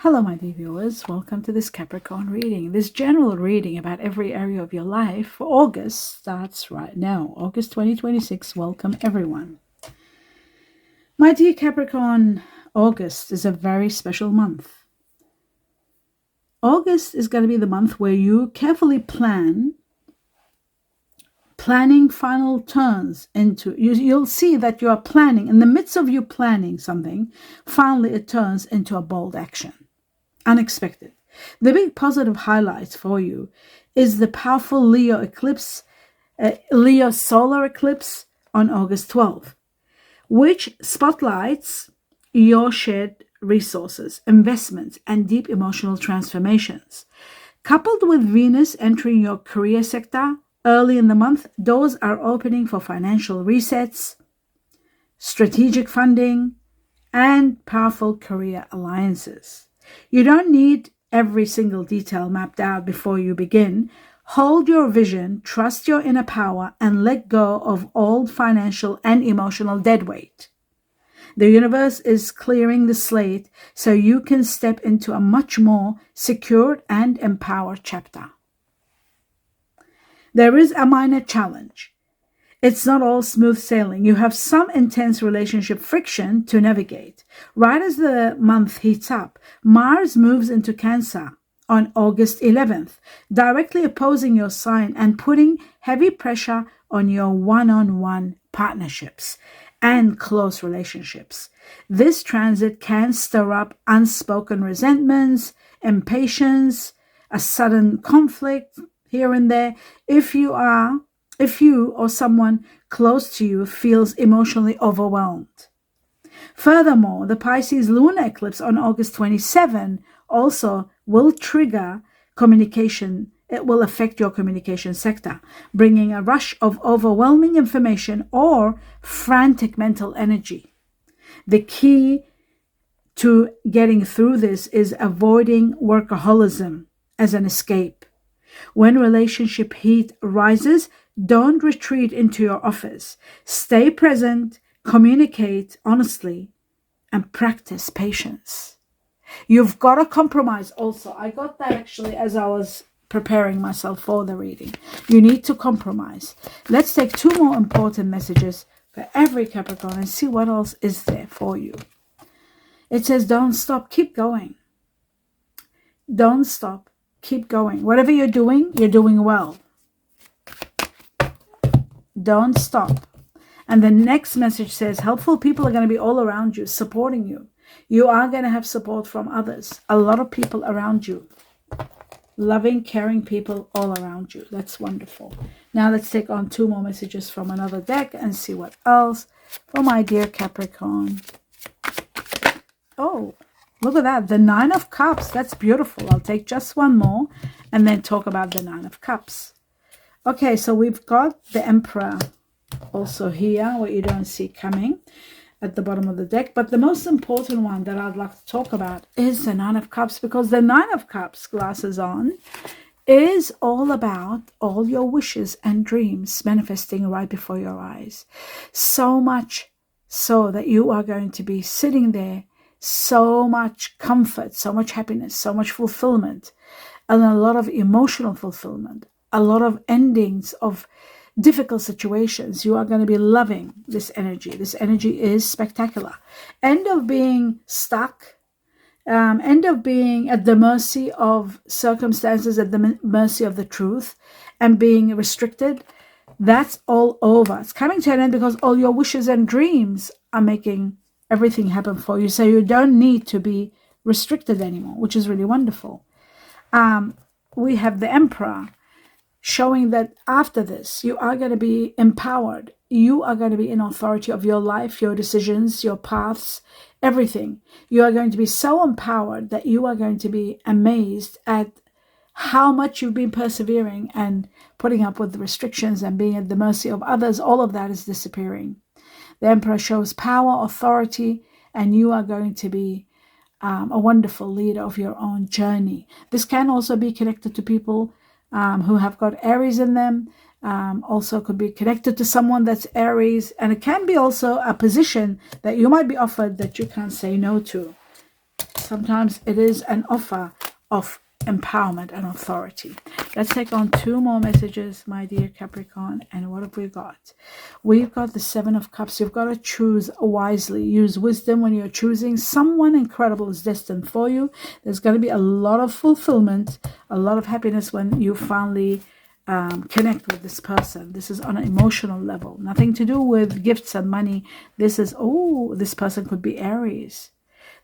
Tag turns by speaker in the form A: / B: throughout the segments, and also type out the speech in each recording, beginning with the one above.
A: Hello, my dear viewers. Welcome to this Capricorn reading. This general reading about every area of your life for August starts right now. August 2026. Welcome, everyone. My dear Capricorn, August is a very special month. August is going to be the month where you carefully planning final turns into, you'll see that you are planning, in the midst of you planning something, finally it turns into a bold action. Unexpected. The big positive highlights for you is the powerful Leo eclipse, Leo solar eclipse on August 12th, which spotlights your shared resources, investments, and deep emotional transformations. Coupled with Venus entering your career sector early in the month, doors are opening for financial resets, strategic funding, and powerful career alliances. You don't need every single detail mapped out before you begin. Hold your vision, trust your inner power, and let go of old financial and emotional deadweight. The universe is clearing the slate so you can step into a much more secure and empowered chapter. There is a minor challenge. It's not all smooth sailing. You have some intense relationship friction to navigate. Right as the month heats up, Mars moves into Cancer on August 11th, directly opposing your sign and putting heavy pressure on your one-on-one partnerships and close relationships. This transit can stir up unspoken resentments, impatience, a sudden conflict here and there. If you or someone close to you feels emotionally overwhelmed. Furthermore, the Pisces lunar eclipse on August 27 also will trigger communication. It will affect your communication sector, bringing a rush of overwhelming information or frantic mental energy. The key to getting through this is avoiding workaholism as an escape. When relationship heat rises, don't retreat into your office. Stay present, communicate honestly, and practice patience. You've got to compromise also. I got that actually as I was preparing myself for the reading. You need to compromise. Let's take two more important messages for every Capricorn and see what else is there for you. It says, don't stop, keep going. Don't stop. Keep going. Whatever you're doing well. Don't stop. And the next message says, helpful people are going to be all around you, supporting you. You are going to have support from others. A lot of people around you. Loving, caring people all around you. That's wonderful. Now let's take on two more messages from another deck and see what else for my dear Capricorn. Oh, look at that. The Nine of Cups. That's beautiful. I'll take just one more and then talk about the Nine of Cups. Okay, so we've got the Emperor also here, what you don't see coming at the bottom of the deck. But the most important one that I'd like to talk about is the Nine of Cups, because the Nine of Cups, glasses on, is all about all your wishes and dreams manifesting right before your eyes. So much so that you are going to be sitting there, so much comfort, so much happiness, so much fulfillment, and a lot of emotional fulfillment, a lot of endings of difficult situations. You are going to be loving this energy. This energy is spectacular. End of being stuck, end of being at the mercy of circumstances, at the mercy of the truth, and being restricted. That's all over. It's coming to an end because all your wishes and dreams are making everything happen for you. So you don't need to be restricted anymore, which is really wonderful. We have the Emperor showing that after this, you are going to be empowered. You are going to be in authority of your life, your decisions, your paths, everything. You are going to be so empowered that you are going to be amazed at how much you've been persevering and putting up with the restrictions and being at the mercy of others. All of that is disappearing. The Emperor shows power, authority, and you are going to be a wonderful leader of your own journey. This can also be connected to people who have got Aries in them. Also could be connected to someone that's Aries. And it can be also a position that you might be offered that you can't say no to. Sometimes it is an offer of empowerment and authority. Let's take on 2 more messages, my dear Capricorn. And what have we got? We've got the 7 of Cups. You've got to choose wisely. Use wisdom when you're choosing. Someone incredible is destined for you. There's going to be a lot of fulfillment, a lot of happiness when you finally connect with this person. This is on an emotional level. Nothing to do with gifts and money. This is, this person could be Aries.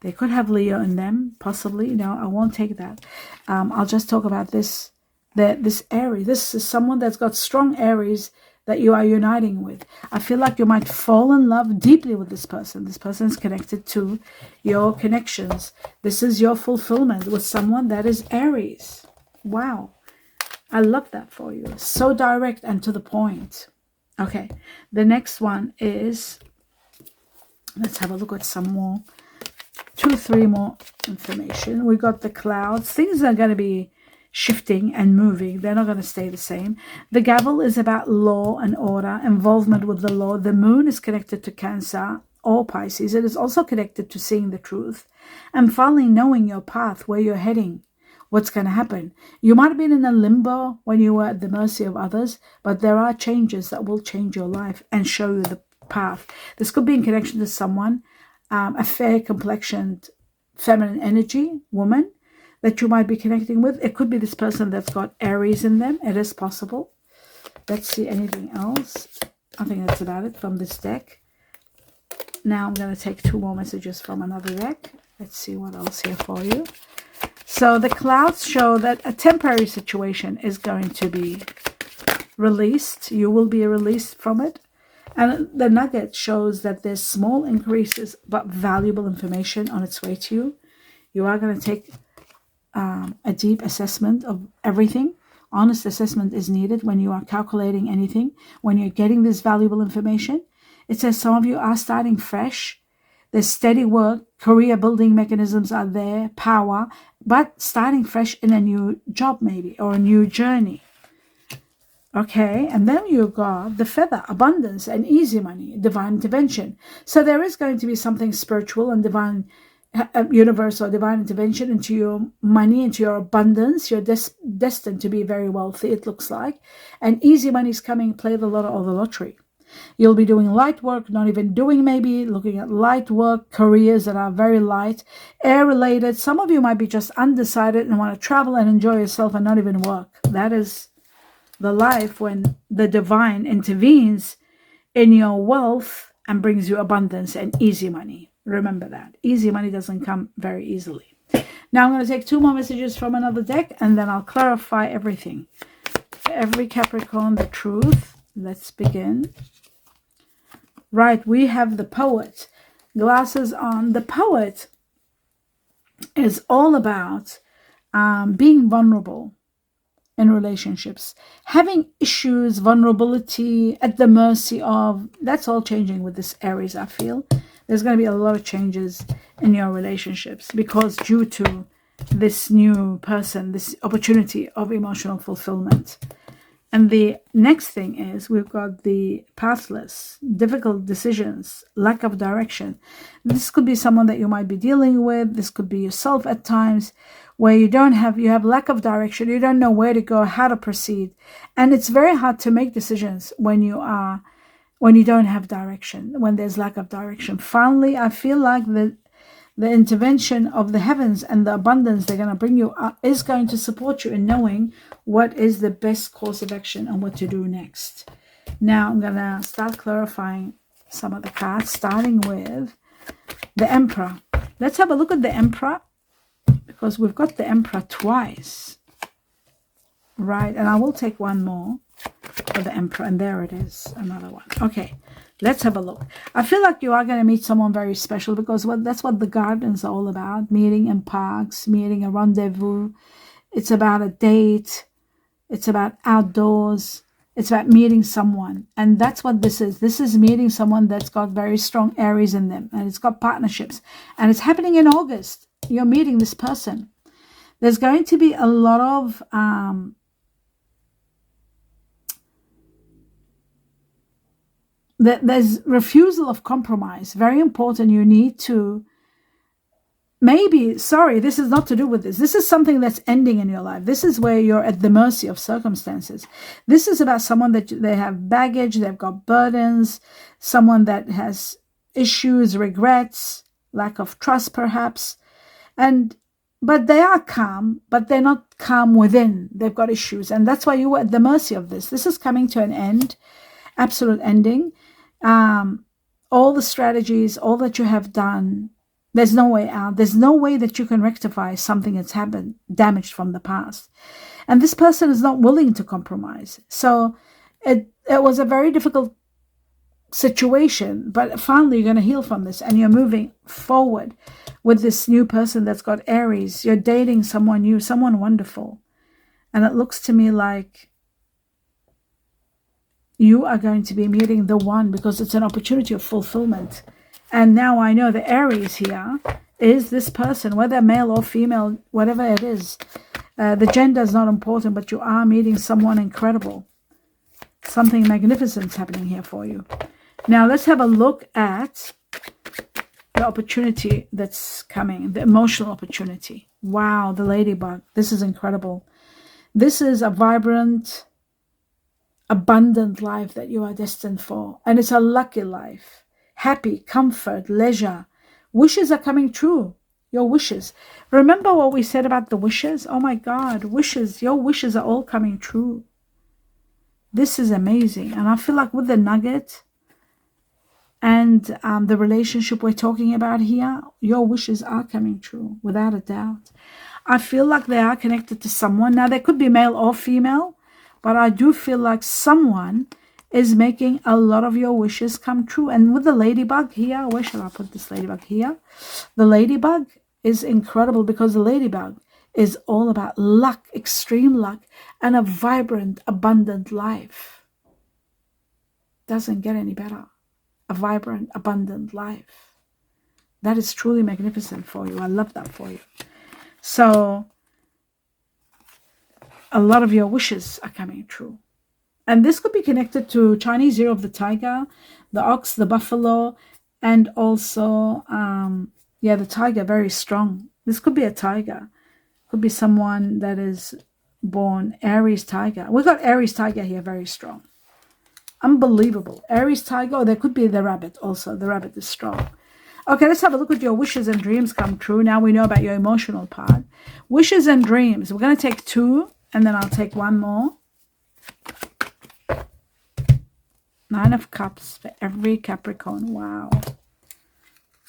A: They could have Leo in them, possibly. No, I won't take that. I'll just talk about this Aries. This is someone that's got strong Aries that you are uniting with. I feel like you might fall in love deeply with this person. This person is connected to your connections. This is your fulfillment with someone that is Aries. Wow. I love that for you. So direct and to the point. Okay. The next one is, let's have a look at some more. 2, 3 more information. We got the clouds. Things are going to be shifting and moving. They're not going to stay the same. The gavel is about law and order, involvement with the law. The moon is connected to Cancer or Pisces. It is also connected to seeing the truth and finally knowing your path, where you're heading, what's going to happen. You might have been in a limbo when you were at the mercy of others, but there are changes that will change your life and show you the path. This could be in connection to someone, a fair complexioned feminine energy woman that you might be connecting with. It could be this person that's got Aries in them. It is possible. Let's see anything else. I think that's about it from this deck. Now I'm going to take 2 more messages from another deck. Let's see what else here for you. So the clouds show that a temporary situation is going to be released. You will be released from it. And the nugget shows that there's small increases, but valuable information on its way to you. You are going to take a deep assessment of everything. Honest assessment is needed when you are calculating anything, when you're getting this valuable information. It says some of you are starting fresh. There's steady work, career building mechanisms are there, power, but starting fresh in a new job maybe, or a new journey. Okay, and then you've got the feather, abundance and easy money, divine intervention. So there is going to be something spiritual and divine, universal divine intervention into your money, into your abundance. You're destined to be very wealthy, it looks like. And easy money is coming, play the lotto or the lottery. You'll be doing light work, not even doing maybe, looking at light work, careers that are very light, air related. Some of you might be just undecided and want to travel and enjoy yourself and not even work. That is the life when the divine intervenes in your wealth and brings you abundance and easy money. Remember that. Easy money doesn't come very easily. Now I'm going to take 2 more messages from another deck and then I'll clarify everything. For every Capricorn, the truth. Let's begin. Right, we have the poet. Glasses on. The poet is all about being vulnerable in relationships, having issues, vulnerability, at the mercy of. That's all changing with this Aries, I feel. There's going to be a lot of changes in your relationships because due to this new person, this opportunity of emotional fulfillment. And the next thing is we've got the pathless, difficult decisions, lack of direction. This could be someone that you might be dealing with. This could be yourself at times where you have lack of direction. You don't know where to go, how to proceed. And it's very hard to make decisions when you don't have direction, when there's lack of direction. Finally, I feel like the intervention of the heavens and the abundance they're going to bring you is going to support you in knowing what is the best course of action and what to do next. Now I'm going to start clarifying some of the cards, starting with the Emperor. Let's have a look at the Emperor because we've got the Emperor twice. Right, and I will take 1 more for the Emperor, and there it is, another one. Okay. Let's have a look. I feel like you are going to meet someone very special because that's what the gardens are all about. Meeting in parks, meeting a rendezvous. It's about a date. It's about outdoors. It's about meeting someone. And that's what this is. This is meeting someone that's got very strong Aries in them. And it's got partnerships. And it's happening in August. You're meeting this person. There's going to be a lot of there's refusal of compromise. Very important. You need to maybe, sorry, this is not to do with this. This is something that's ending in your life. This is where you're at the mercy of circumstances. This is about someone that they have baggage, they've got burdens, someone that has issues, regrets, lack of trust perhaps. But they are calm, but they're not calm within. They've got issues. And that's why you were at the mercy of this. This is coming to an end, absolute ending. All the strategies, all that you have done, there's no way out. There's no way that you can rectify something that's happened, damaged from the past. And this person is not willing to compromise. So it was a very difficult situation, but finally you're going to heal from this and you're moving forward with this new person that's got Aries. You're dating someone new, someone wonderful. And it looks to me like you are going to be meeting the one, because it's an opportunity of fulfillment. And now I know the Aries here is this person, whether male or female, whatever it is. The gender is not important, but you are meeting someone incredible. Something magnificent is happening here for you. Now let's have a look at the opportunity that's coming, the emotional opportunity. Wow, the ladybug. This is incredible. This is a vibrant, abundant life that you are destined for. And it's a lucky life. Happy, comfort, leisure. Wishes are coming true. Your wishes. Remember what we said about the wishes? Oh my God, wishes. Your wishes are all coming true. This is amazing. And I feel like with the nugget and the relationship we're talking about here, your wishes are coming true, without a doubt. I feel like they are connected to someone. Now, they could be male or female, but I do feel like someone is making a lot of your wishes come true. And with the ladybug here, where shall I put this ladybug here? The ladybug is incredible because the ladybug is all about luck, extreme luck, and a vibrant, abundant life. Doesn't get any better. A vibrant, abundant life. That is truly magnificent for you. I love that for you. So, a lot of your wishes are coming true. And this could be connected to Chinese Year of the Tiger, the ox, the buffalo, and also, the tiger, very strong. This could be a tiger. Could be someone that is born Aries tiger. We've got Aries tiger here, very strong. Unbelievable. Aries tiger, or there could be the rabbit also. The rabbit is strong. Okay, let's have a look at your wishes and dreams come true. Now we know about your emotional part. Wishes and dreams. We're going to take 2, and then I'll take 1 more. 9 of Cups for every Capricorn. Wow.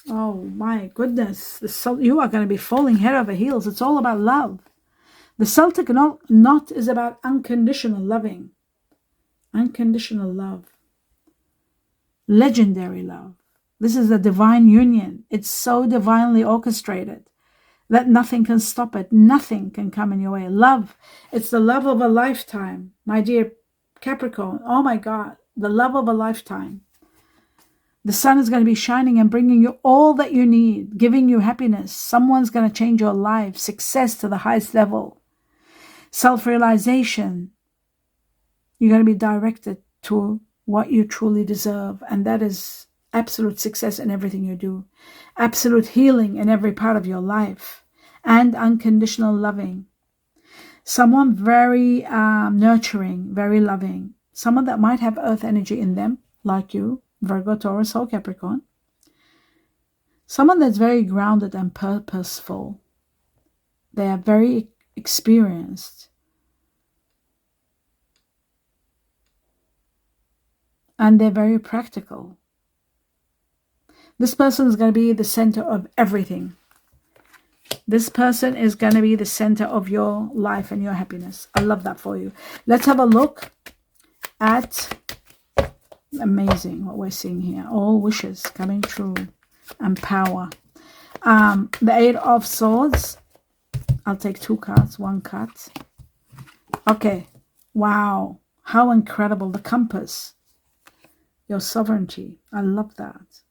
A: Oh my goodness. You are going to be falling head over heels. It's all about love. The Celtic knot is about unconditional loving. Unconditional love. Legendary love. This is a divine union. It's so divinely orchestrated that nothing can stop it. Nothing can come in your way. Love. It's the love of a lifetime. My dear Capricorn. Oh my God. The love of a lifetime. The sun is going to be shining and bringing you all that you need, giving you happiness. Someone's going to change your life. Success to the highest level. Self-realization. You're going to be directed to what you truly deserve. And that is absolute success in everything you do. Absolute healing in every part of your life. And unconditional loving. Someone very nurturing, very loving. Someone that might have earth energy in them, like you, Virgo, Taurus, or Capricorn. Someone that's very grounded and purposeful. They are very experienced. And they're very practical. This person is going to be the center of everything. This person is going to be the center of your life and your happiness. I love that for you. Let's have a look at, amazing what we're seeing here. All wishes coming true and power. The 8 of Swords. I'll take 2 cards, 1 card. Okay. Wow. How incredible. The Compass. Your sovereignty. I love that.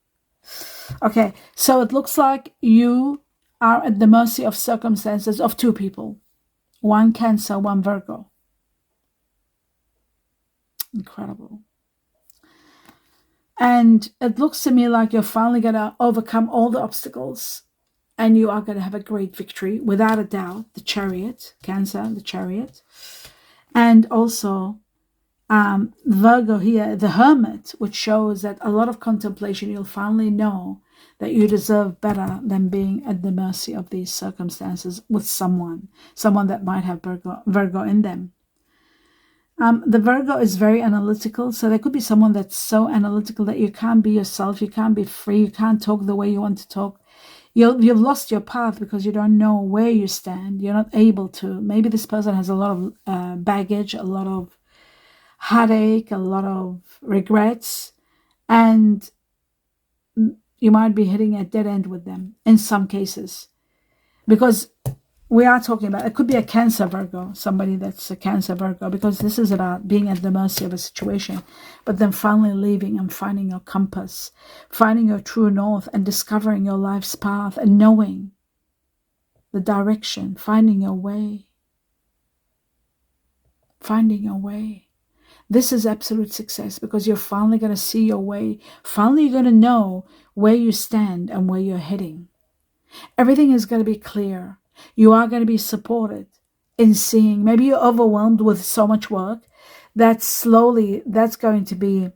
A: Okay, so it looks like you are at the mercy of circumstances of 2 people. 1 Cancer, 1 Virgo. Incredible. And it looks to me like you're finally going to overcome all the obstacles. and you are going to have a great victory, without a doubt. The Chariot, Cancer, the Chariot. And also Virgo here, the Hermit, which shows that a lot of contemplation, you'll finally know that you deserve better than being at the mercy of these circumstances with someone that might have Virgo in them. The Virgo is very analytical, so there could be someone that's so analytical that you can't be yourself, you can't be free, you can't talk the way you want to talk. You've lost your path because you don't know where you stand. You're not able to. Maybe this person has a lot of baggage, a lot of heartache, a lot of regrets, and you might be hitting a dead end with them in some cases, because we are talking about, it could be a Cancer Virgo, somebody that's a Cancer Virgo, because this is about being at the mercy of a situation, but then finally leaving and finding your compass, finding your true north, and discovering your life's path and knowing the direction, finding your way. Finding your way. This is absolute success, because you're finally going to see your way. Finally, you're going to know where you stand and where you're heading. Everything is going to be clear. You are going to be supported in seeing. Maybe you're overwhelmed with so much work that slowly that's going to be,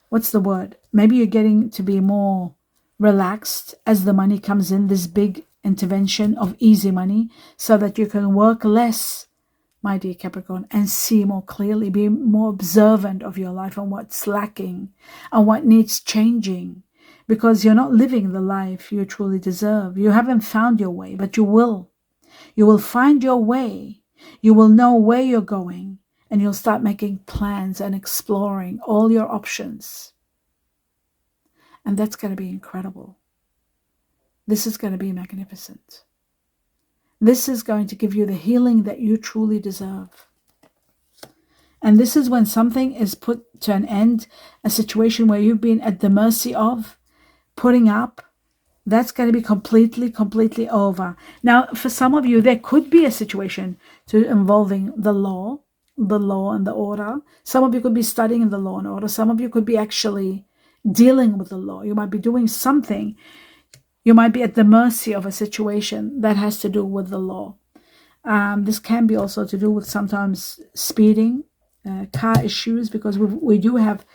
A: what's the word? Maybe you're getting to be more relaxed as the money comes in, this big intervention of easy money, so that you can work less, my dear Capricorn, and see more clearly, be more observant of your life and what's lacking and what needs changing, because you're not living the life you truly deserve. You haven't found your way, but you will. You will find your way. You will know where you're going, and you'll start making plans and exploring all your options. And that's going to be incredible. This is going to be magnificent. This is going to give you the healing that you truly deserve. And this is when something is put to an end, a situation where you've been at the mercy of, putting up, that's going to be completely over. Now, for some of you, there could be a situation involving the law and the order. Some of you could be studying the law and order. Some of you could be actually dealing with the law. You might be doing something. You might be at the mercy of a situation that has to do with the law. This can be also to do with sometimes speeding, car issues, because we do have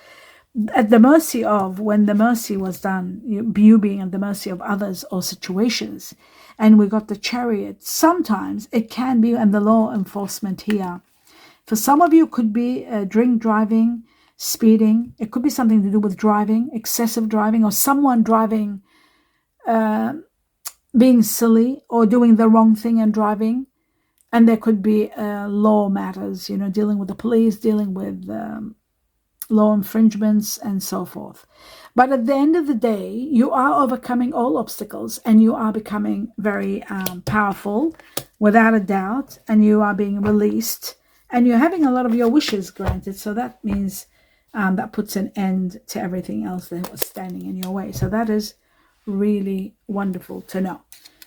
A: at the mercy of, when the mercy was done, you being at the mercy of others or situations, and we got the Chariot. Sometimes it can be, and the law enforcement here. For some of you, it could be drink driving, speeding. It could be something to do with driving, excessive driving, or someone driving, being silly or doing the wrong thing and driving. And there could be law matters, dealing with the police, dealing with law infringements and so forth. But at the end of the day, you are overcoming all obstacles, and you are becoming very powerful, without a doubt, and you are being released, and you're having a lot of your wishes granted. So that means that puts an end to everything else that was standing in your way. So that is really wonderful to know.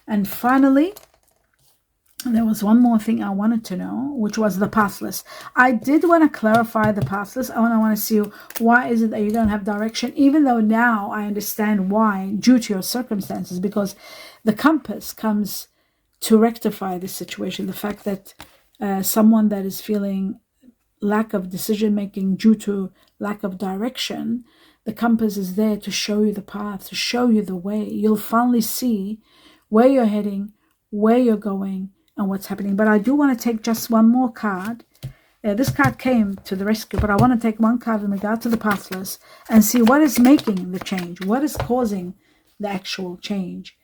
A: And finally, there was one more thing I wanted to know, which was the pathless. I did want to clarify the pathless. I want to see why is it that you don't have direction, even though now I understand why, due to your circumstances, because the compass comes to rectify this situation. The fact that someone that is feeling lack of decision making due to lack of direction, the compass is there to show you the path, to show you the way. You'll finally see where you're heading, where you're going, and what's happening. But I do want to take just one more card. This card came to the rescue, but I want to take one card in regard to the pathless and see what is making the change, what is causing the actual change.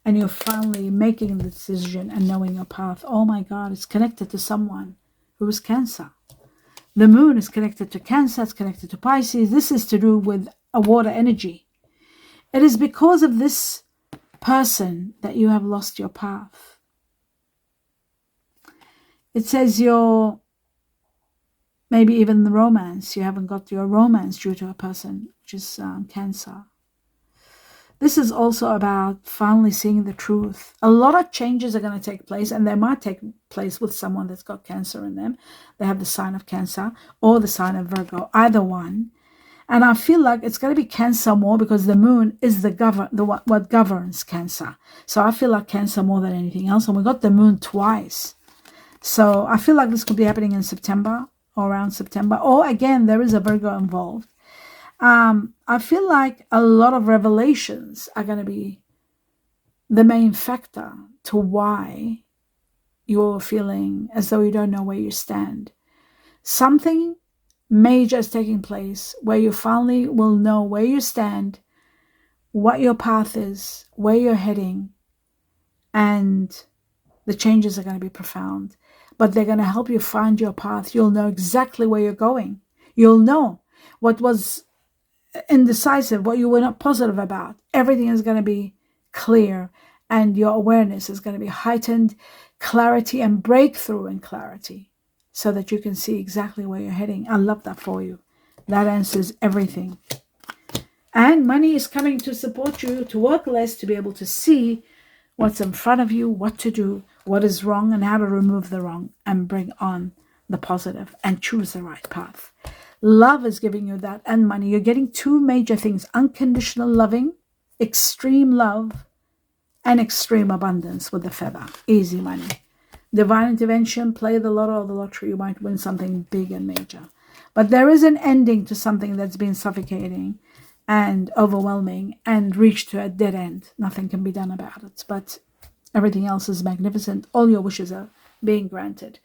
A: And you're finally making the decision and knowing your path. Oh my God, it's connected to someone who is Cancer. The moon is connected to Cancer, it's connected to Pisces. This is to do with a water energy. It is because of this person that you have lost your path. It says maybe even the romance, you haven't got your romance due to a person, which is Cancer. This is also about finally seeing the truth. A lot of changes are going to take place, and they might take place with someone that's got Cancer in them. They have the sign of Cancer or the sign of Virgo, either one. And I feel like it's going to be Cancer more because the moon is what governs Cancer. So I feel like Cancer more than anything else. And we got the moon twice. So I feel like this could be happening in September or around September. Or again, there is a Virgo involved. I feel like a lot of revelations are going to be the main factor to why you're feeling as though you don't know where you stand. Something major is taking place where you finally will know where you stand, what your path is, where you're heading, and the changes are going to be profound. But they're going to help you find your path. You'll know exactly where you're going. You'll know what was indecisive, what you were not positive about. Everything is going to be clear, and your awareness is going to be heightened, clarity and breakthrough in clarity, so that you can see exactly where you're heading. I love that for you. That answers everything. And money is coming to support you to work less, to be able to see what's in front of you, what to do, what is wrong, and how to remove the wrong and bring on the positive and choose the right path. Love is giving you that, and money. You're getting two major things: unconditional loving, extreme love, and extreme abundance with the feather. Easy money. Divine intervention, play the lotto or the lottery, you might win something big and major. But there is an ending to something that's been suffocating and overwhelming and reached to a dead end. Nothing can be done about it. But everything else is magnificent. All your wishes are being granted.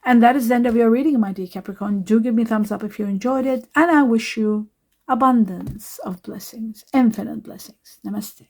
A: And that is the end of your reading, my dear Capricorn. Do give me a thumbs up if you enjoyed it. And I wish you abundance of blessings, infinite blessings. Namaste.